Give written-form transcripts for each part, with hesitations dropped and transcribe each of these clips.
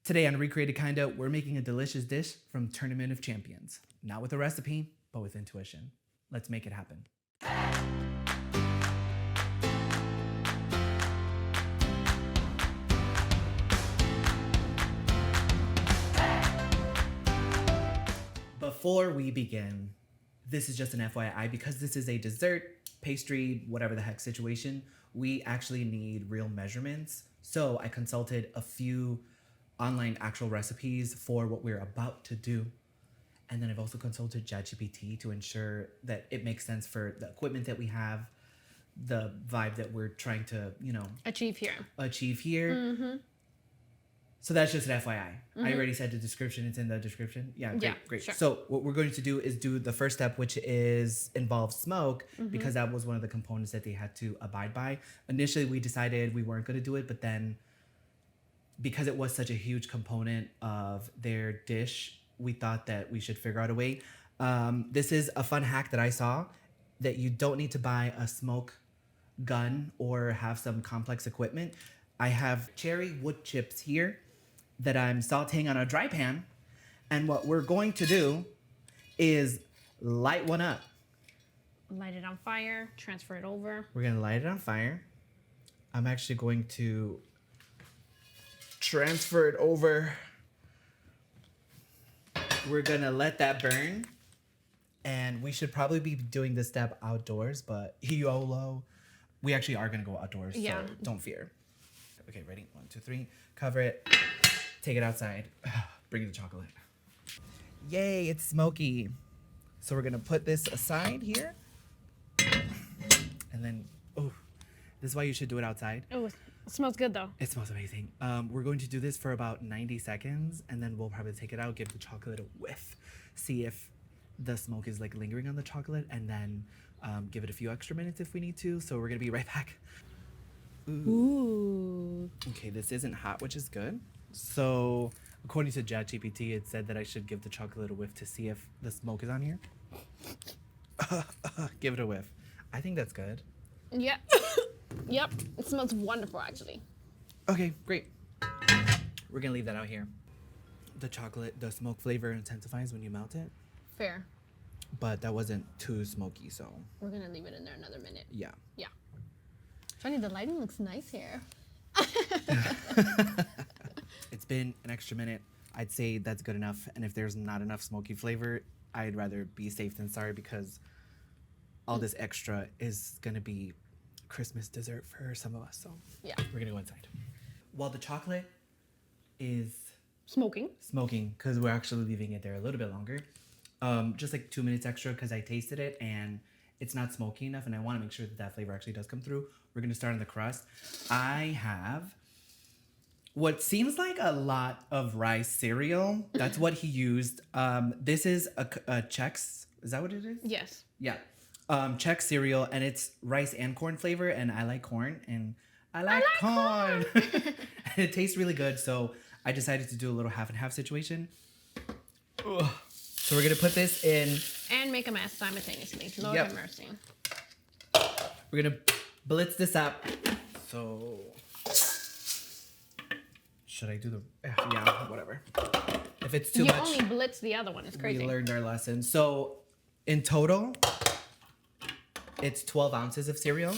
Today on Recreated Kinda, we're making a delicious dish from Tournament of Champions. Not with a recipe, but with intuition. Let's make it happen. Before we begin, this is just an FYI, because this is a dessert, pastry, whatever the heck situation, we actually need real measurements. So I consulted a few online actual recipes for what we're about to do. And then I've also consulted ChatGPT to ensure that it makes sense for the equipment that we have, the vibe that we're trying to, achieve here. Mm-hmm. So that's just an FYI. Mm-hmm. I already said the description. It's in the description. Yeah, great. Sure. So what we're going to do is do the first step, which involves smoke, because that was one of the components that they had to abide by. Initially, we decided we weren't going to do it, but then because it was such a huge component of their dish, we thought that we should figure out a way. This is a fun hack that I saw, that you don't need to buy a smoke gun or have some complex equipment. I have cherry wood chips here that I'm sauteing on a dry pan. And what we're going to do is light one up. Light it on fire, transfer it over. We're going to light it on fire. I'm actually going to transfer it over. We're going to let that burn. And we should probably be doing this step outdoors, but YOLO. We actually are going to go outdoors, so don't fear. Okay, ready? 1, 2, 3. Cover it. Take it outside. Bring the chocolate. Yay, it's smoky. So we're gonna put this aside here. And then, this is why you should do it outside. Oh, it smells good though. It smells amazing. We're going to do this for about 90 seconds, and then we'll probably take it out, give the chocolate a whiff, see if the smoke is like lingering on the chocolate, and then give it a few extra minutes if we need to. So we're gonna be right back. Ooh. Okay, this isn't hot, which is good. So, according to ChatGPT, it said that I should give the chocolate a whiff to see if the smoke is on here. Give it a whiff. I think that's good. Yeah. Yep. It smells wonderful, actually. Okay, great. We're gonna leave that out here. The smoke flavor intensifies when you melt it. Fair. But that wasn't too smoky, so. We're gonna leave it in there another minute. Yeah. Yeah. Johnny, the lighting looks nice here. It's been an extra minute. I'd say that's good enough. And if there's not enough smoky flavor, I'd rather be safe than sorry, because all this extra is going to be Christmas dessert for some of us. So yeah, we're going to go inside. While the chocolate is smoking, because we're actually leaving it there a little bit longer, just like 2 minutes extra, because I tasted it and it's not smoky enough, and I want to make sure that flavor actually does come through. We're going to start on the crust. I have what seems like a lot of rice cereal. That's what he used. This is a Chex. Is that what it is? Yes. Yeah. Chex cereal, and it's rice and corn flavor, and I like corn, and I like corn. And it tastes really good, so I decided to do a little half and half situation. Ugh. So we're going to put this in. And make a mess simultaneously. Lord have mercy. We're going to blitz this up. So should I do the... Yeah, whatever. If it's too much... You only blitz the other one. It's crazy. We learned our lesson. So in total, it's 12 ounces of cereal.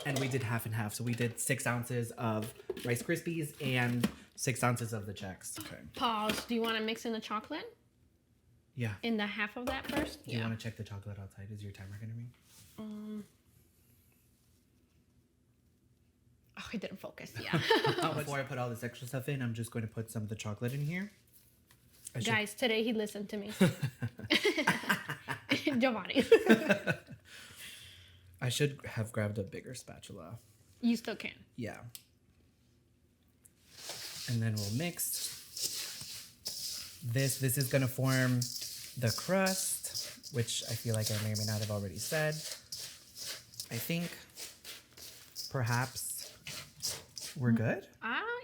And we did half and half. So we did 6 ounces of Rice Krispies and 6 ounces of the Chex. Okay. Pause. Do you want to mix in the chocolate? Yeah. In the half of that first? Do you want to check the chocolate outside? Is your timer going to ring? Oh, it didn't focus. Yeah. Before I put all this extra stuff in, I'm just going to put some of the chocolate in here. Guys, today he listened to me. Giovanni. I should have grabbed a bigger spatula. You still can. Yeah. And then we'll mix. This is going to form the crust, which I feel like I may or may not have already said. I think perhaps we're good.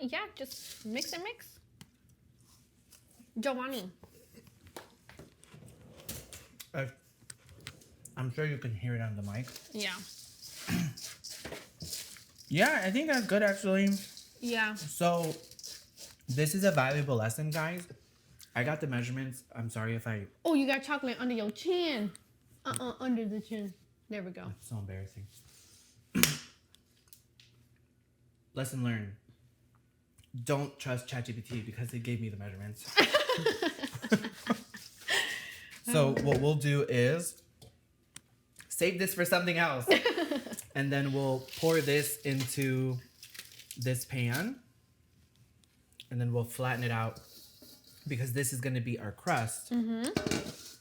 Yeah, just mix and mix. Giovanni. I'm sure you can hear it on the mic. Yeah. Yeah, I think that's good actually. Yeah. So this is a valuable lesson, guys. I got the measurements. I'm sorry if I... Oh, you got chocolate under your chin. Under the chin. There we go. That's so embarrassing. Lesson learned. Don't trust ChatGPT because it gave me the measurements. So what we'll do is save this for something else. And then we'll pour this into this pan. And then we'll flatten it out because this is going to be our crust. If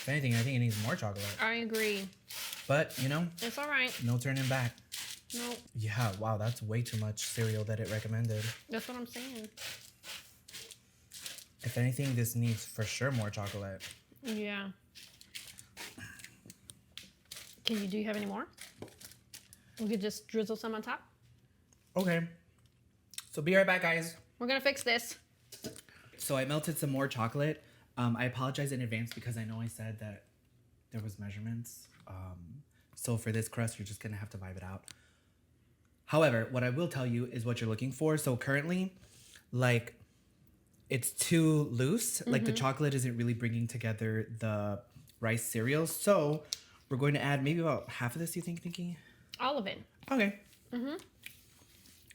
anything, I think it needs more chocolate. I agree. But, you know, it's all right. No turning back. Nope. Yeah, wow, that's way too much cereal that it recommended. That's what I'm saying. If anything, this needs for sure more chocolate. Yeah. Do you have any more? We could just drizzle some on top. Okay. So be right back, guys. We're gonna fix this. So I melted some more chocolate. I apologize in advance because I know I said that there was measurements. So for this crust, you're just gonna have to vibe it out. However, what I will tell you is what you're looking for. So currently, like, it's too loose. Like the chocolate isn't really bringing together the rice cereal. So we're going to add maybe about half of this, you think, Nikki? All of it. Okay.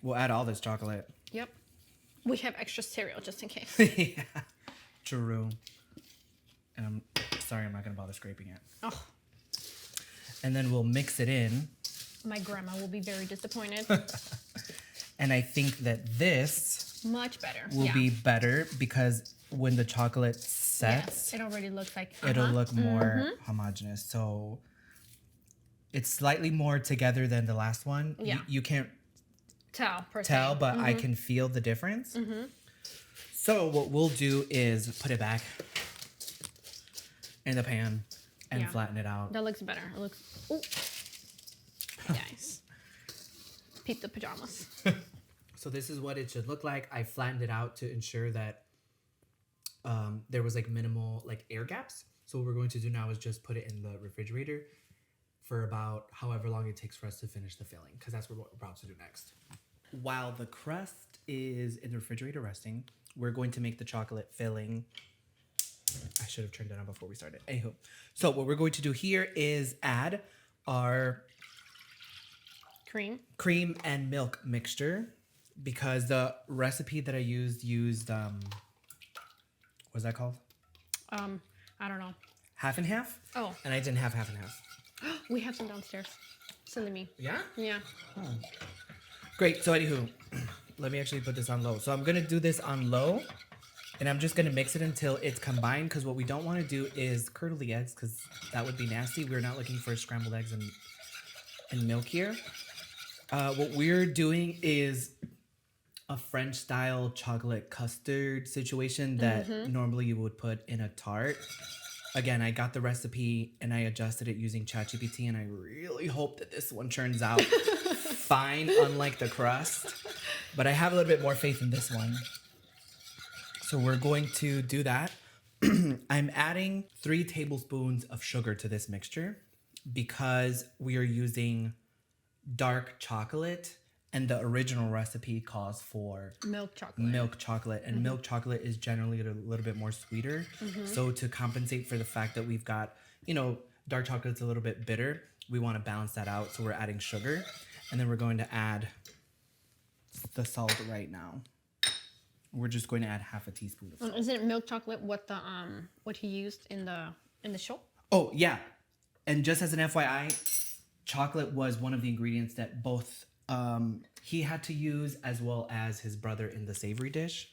We'll add all this chocolate. Yep. We have extra cereal just in case. Yeah. True. And I'm sorry, I'm not going to bother scraping it. Oh. And then we'll mix it in. My grandma will be very disappointed. And I think that this much better will be better because when the chocolate sets, yes, it already looks like it'll look more homogeneous. So it's slightly more together than the last one. Yeah. You can't tell, but I can feel the difference. So what we'll do is put it back in the pan and flatten it out. That looks better. It looks... Ooh. Nice. Peep the pajamas. So this is what it should look like. I flattened it out to ensure that there was like minimal like air gaps. So what we're going to do now is just put it in the refrigerator for about however long it takes for us to finish the filling, because that's what we're about to do next. While the crust is in the refrigerator resting, we're going to make the chocolate filling. I should have turned it on before we started. Anywho, so what we're going to do here is add our cream and milk mixture, because the recipe that I used what's that called? I don't know. Half and half? Oh. And I didn't have half and half. We have some downstairs. Send to me. Yeah? Yeah. Oh. Great. So anywho, let me actually put this on low. So I'm gonna do this on low, and I'm just gonna mix it until it's combined, because what we don't want to do is curdle the eggs, because that would be nasty. We're not looking for scrambled eggs and milk here. What we're doing is a French style chocolate custard situation that normally you would put in a tart. Again, I got the recipe and I adjusted it using ChatGPT, and I really hope that this one turns out fine, unlike the crust. But I have a little bit more faith in this one. So we're going to do that. I'm adding 3 tablespoons of sugar to this mixture because we are using dark chocolate, and the original recipe calls for milk chocolate. And milk chocolate is generally a little bit more sweeter. So to compensate for the fact that we've got, dark chocolate's a little bit bitter, we want to balance that out. So we're adding sugar, and then we're going to add the salt right now. We're just going to add half a teaspoon of salt. Isn't it milk chocolate what he used in the show? Oh yeah, and just as an FYI, chocolate was one of the ingredients that both he had to use, as well as his brother, in the savory dish.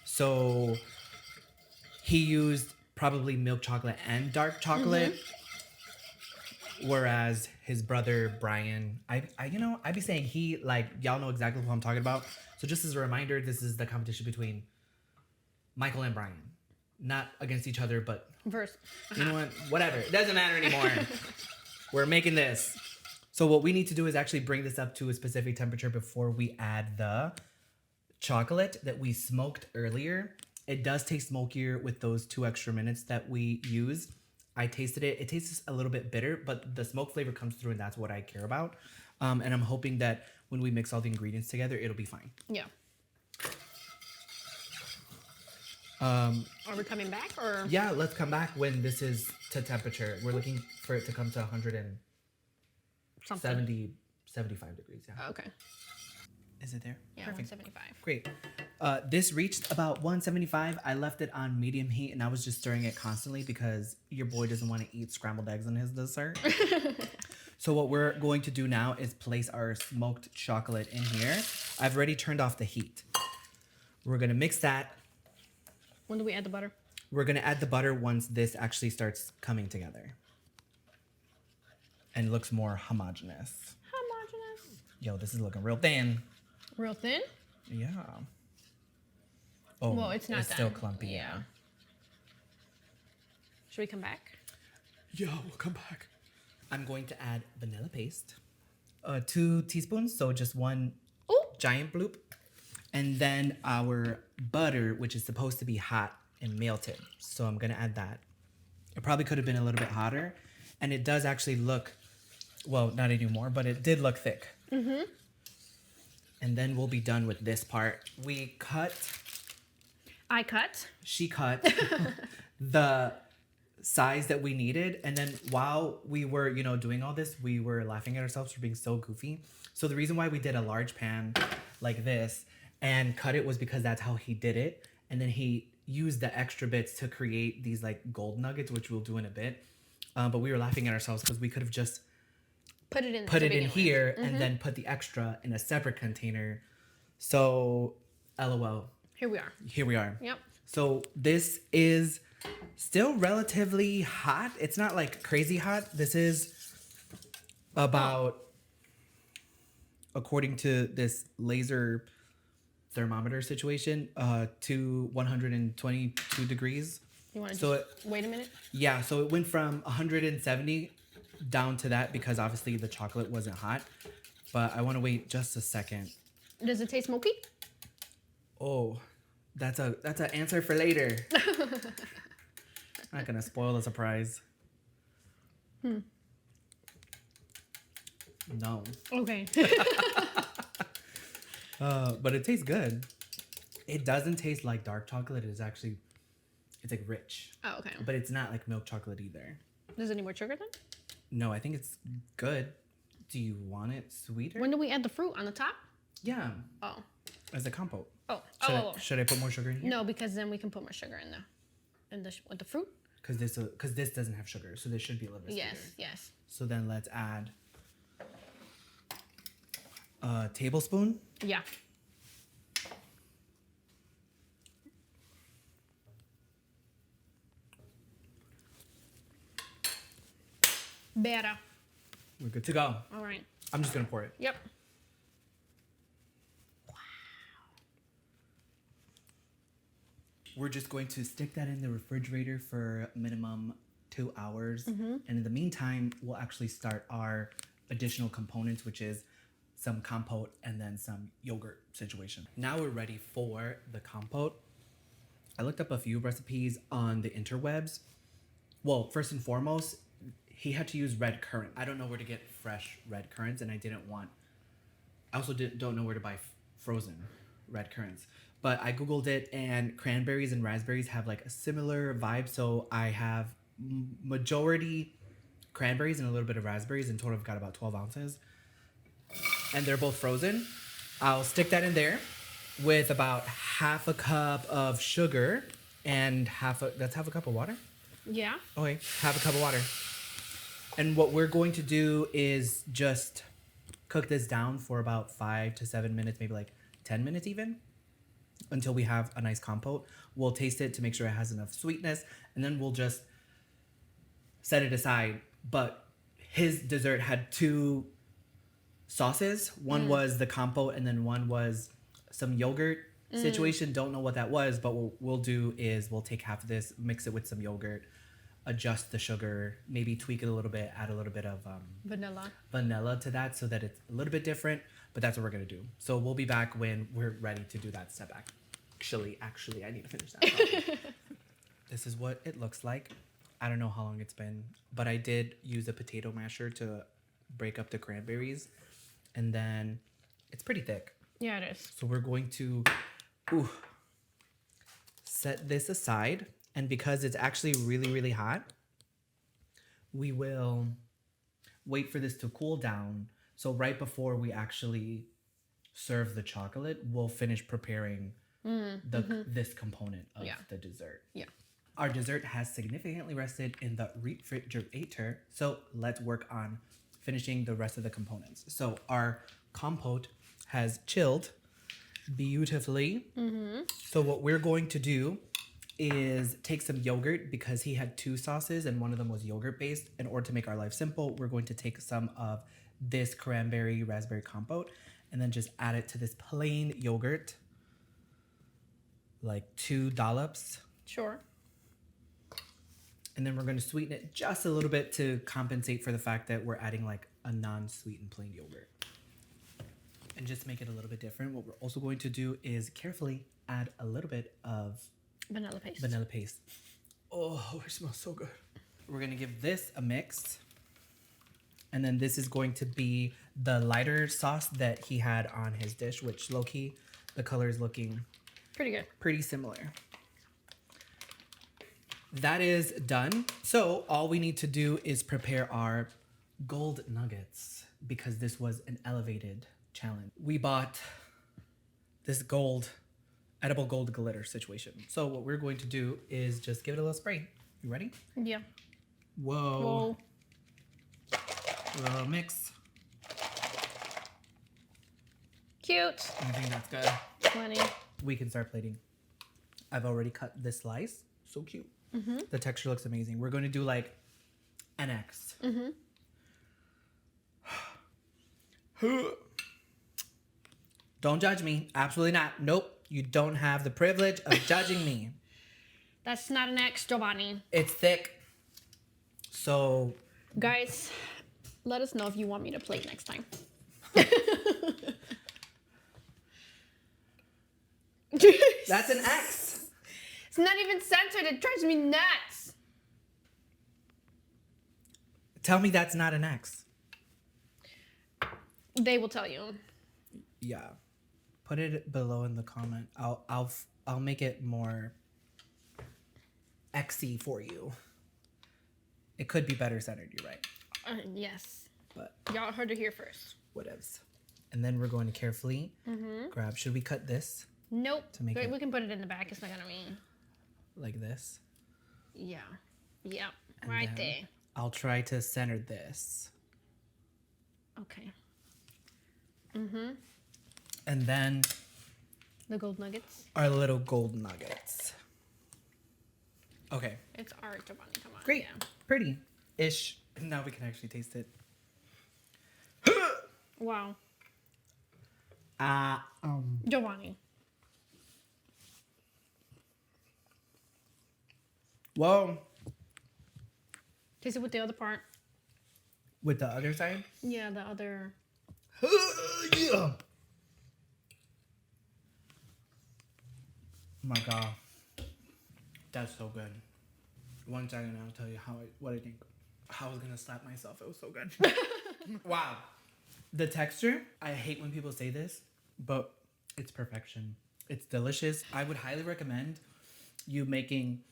So he used probably milk chocolate and dark chocolate, whereas his brother Brian, I be saying he, like, y'all know exactly who I'm talking about. So just as a reminder, this is the competition between Michael and Brian, not against each other, but you know what? Whatever, it doesn't matter anymore. We're making this. So what we need to do is actually bring this up to a specific temperature before we add the chocolate that we smoked earlier. It does taste smokier with those 2 extra minutes that we use. I tasted it. It tastes a little bit bitter, but the smoke flavor comes through, and that's what I care about. And I'm hoping that when we mix all the ingredients together, it'll be fine. Yeah. Are we coming back or? Yeah, let's come back when this is to temperature. We're looking for it to come to 170, 75 degrees. Yeah. Okay. Is it there? Yeah, Perfect. 175. Great. This reached about 175. I left it on medium heat and I was just stirring it constantly because your boy doesn't want to eat scrambled eggs on his dessert. So what we're going to do now is place our smoked chocolate in here. I've already turned off the heat. We're going to mix that. When do we add the butter? We're going to add the butter once this actually starts coming together. And looks more homogeneous. Homogeneous. Yo, this is looking real thin. Real thin? Yeah. Oh, well, it's not still clumpy. Yeah. Should we come back? Yeah, we'll come back. I'm going to add vanilla paste. 2 teaspoons, so just one giant bloop. And then our butter, which is supposed to be hot and melted. So I'm going to add that. It probably could have been a little bit hotter. And it does actually look, well, not anymore, but it did look thick. Mm-hmm. And then we'll be done with this part. We cut. I cut. She cut the size that we needed. And then while we were, doing all this, we were laughing at ourselves for being so goofy. So the reason why we did a large pan like this and cut it was because that's how he did it. And then he used the extra bits to create these like gold nuggets, which we'll do in a bit. But we were laughing at ourselves because we could have just put it in here and then put the extra in a separate container. So, LOL. Here we are. Here we are. Yep. So this is still relatively hot. It's not like crazy hot. This is about, according to this laser thermometer situation, to 122 degrees. You want to wait a minute? Yeah, so it went from 170 down to that because obviously the chocolate wasn't hot. But I want to wait just a second. Does it taste smoky? Oh, that's an answer for later. I'm not gonna spoil the surprise. No. Okay. But it tastes good. It doesn't taste like dark chocolate. It's like rich. Oh, okay. But it's not like milk chocolate either. Does it need more sugar then? No, I think it's good. Do you want it sweeter? When do we add the fruit on the top? Yeah. Oh. As a compote. Oh. Should I put more sugar in here? No, because then we can put more sugar with the fruit. Because this doesn't have sugar, so this should be a little bit sweeter. Yes. So then let's add a tablespoon. Yeah. Better. We're good to go. All right. I'm just gonna pour it. Yep. We're just going to stick that in the refrigerator for minimum 2 hours. And in the meantime, we'll actually start our additional components, which is some compote and then some yogurt situation. Now we're ready for the compote. I looked up a few recipes on the interwebs. Well, first and foremost, he had to use red currant. I don't know where to get fresh red currants, and I also don't know where to buy frozen red currants. But I Googled it, and cranberries and raspberries have like a similar vibe. So I have majority cranberries and a little bit of raspberries. In total, I've got about 12 ounces. And they're both frozen. I'll stick that in there with about half a cup of sugar and that's half a cup of water? Yeah. Okay, half a cup of water. And what we're going to do is just cook this down for about 5 to 7 minutes, maybe like 10 minutes even, until we have a nice compote. We'll taste it to make sure it has enough sweetness, and then we'll just set it aside. But his dessert had 2 sauces. One was the compote, and then one was some yogurt situation. Don't know what that was, but what we'll do is we'll take half of this, mix it with some yogurt, adjust the sugar, maybe tweak it a little bit, add a little bit of vanilla to that so that it's a little bit different. But that's what we're going to do. So we'll be back when we're ready to do that step. Actually, I need to finish that. This is what it looks like. I don't know how long it's been, but I did use a potato masher to break up the cranberries, and then it's pretty thick. Yeah, it is. So we're going to set this aside, and because it's actually really, really hot, we will wait for this to cool down. So right before we actually serve the chocolate, we'll finish preparing this component of the dessert. Yeah. Our dessert has significantly rested in the refrigerator, so let's work on finishing the rest of the components. So our compote has chilled beautifully. So what we're going to do is take some yogurt, because he had 2 sauces and one of them was yogurt based. In order to make our life simple, we're going to take some of this cranberry raspberry compote and then just add it to this plain yogurt, like 2 dollops. Sure. And then we're going to sweeten it just a little bit to compensate for the fact that we're adding like a non-sweetened plain yogurt. And just to make it a little bit different, what we're also going to do is carefully add a little bit of vanilla paste. Vanilla paste. Oh, it smells so good. We're going to give this a mix. And then this is going to be the lighter sauce that he had on his dish, which low-key, the color is looking pretty good. Pretty similar. That is done. So all we need to do is prepare our gold nuggets, because this was an elevated challenge. We bought this edible gold glitter situation. So what we're going to do is just give it a little spray. You ready? Yeah. Whoa. A little mix. Cute. I think that's good. Plenty. We can start plating. I've already cut this slice. So cute. The texture looks amazing. We're going to do like an X. Don't judge me. Absolutely not. Nope. You don't have the privilege of judging me. That's not an X, Giovanni. It's thick. So, guys, let us know if you want me to plate next time. That's an X. It's not even censored. It drives me nuts. Tell me that's not an X. They will tell you. Yeah. Put it below in the comment. I'll make it more X-y for you. It could be better centered, you're right. Yes. But y'all heard it here first. Whatevs. And then we're going to carefully grab. Should we cut this? Nope. To make we can put it in the back. It's not gonna be like this. Yeah. Yep. And right there. I'll try to center this. Okay. And then the gold nuggets. Our little gold nuggets. Okay. It's art, Giovanni. Come on. Great. Yeah. Pretty-ish. Now we can actually taste it. Wow. Giovanni. Whoa. Taste it with the other part. With the other side? Yeah, the other. Yeah. Oh my God. That's so good. One second, I'll tell you what I think. I was gonna slap myself. It was so good. Wow. The texture, I hate when people say this, but it's perfection. It's delicious. I would highly recommend you making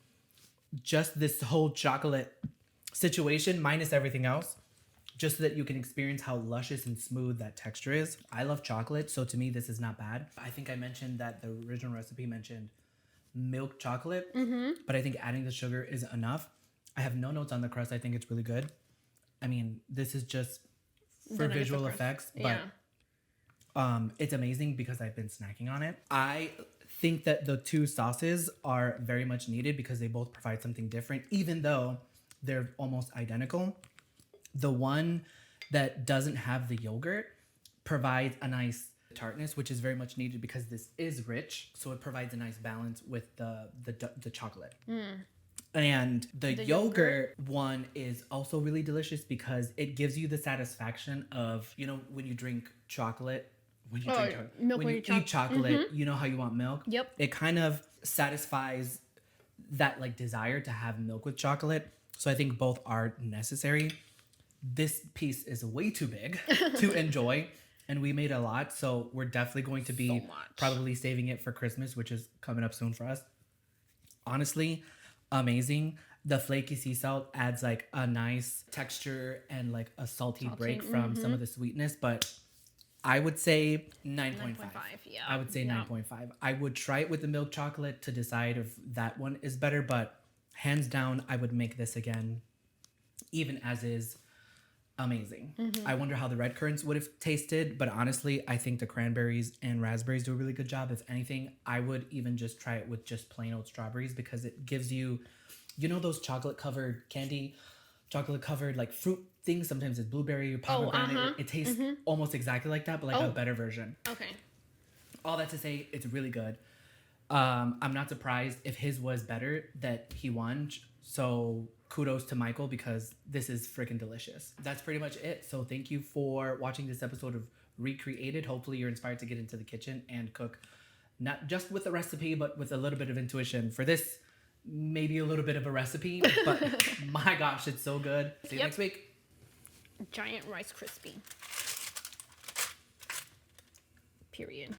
just this whole chocolate situation minus everything else, just so that you can experience how luscious and smooth that texture is. I love chocolate, so to me, this is not bad. I think I mentioned that the original recipe mentioned milk chocolate, but I think adding the sugar is enough. I have no notes on the crust. I think it's really good. I mean, this is just for visual effects, but it's amazing because I've been snacking on it. I think that the two sauces are very much needed because they both provide something different, even though they're almost identical. The one that doesn't have the yogurt provides a nice tartness, which is very much needed because this is rich, so it provides a nice balance with the chocolate. And the yogurt one is also really delicious because it gives you the satisfaction of, you know, when you drink chocolate, when you eat chocolate, you know how you want milk. Yep. It kind of satisfies that like desire to have milk with chocolate. So I think both are necessary. This piece is way too big to enjoy, and we made a lot, so we're definitely going to be probably saving it for Christmas, which is coming up soon for us. Honestly, amazing. The flaky sea salt adds like a nice texture and like a salty break from some of the sweetness, but I would say 9.5. Yeah. I would say 9.5. I would try it with the milk chocolate to decide if that one is better, but hands down, I would make this again, even as is. Amazing. I wonder how the red currants would have tasted, but honestly, I think the cranberries and raspberries do a really good job. If anything, I would even just try it with just plain old strawberries because it gives you, you know, those chocolate covered like fruit things. Sometimes it's blueberry or pomegranate. It tastes almost exactly like that, but like a better version. Okay. All that to say, it's really good. I'm not surprised if his was better that he won. So kudos to Michael because this is freaking delicious. That's pretty much it. So thank you for watching this episode of Recreated. Hopefully you're inspired to get into the kitchen and cook, not just with a recipe, but with a little bit of intuition. For this, maybe a little bit of a recipe, but my gosh, it's so good. See you next week. Giant Rice Krispie. Period.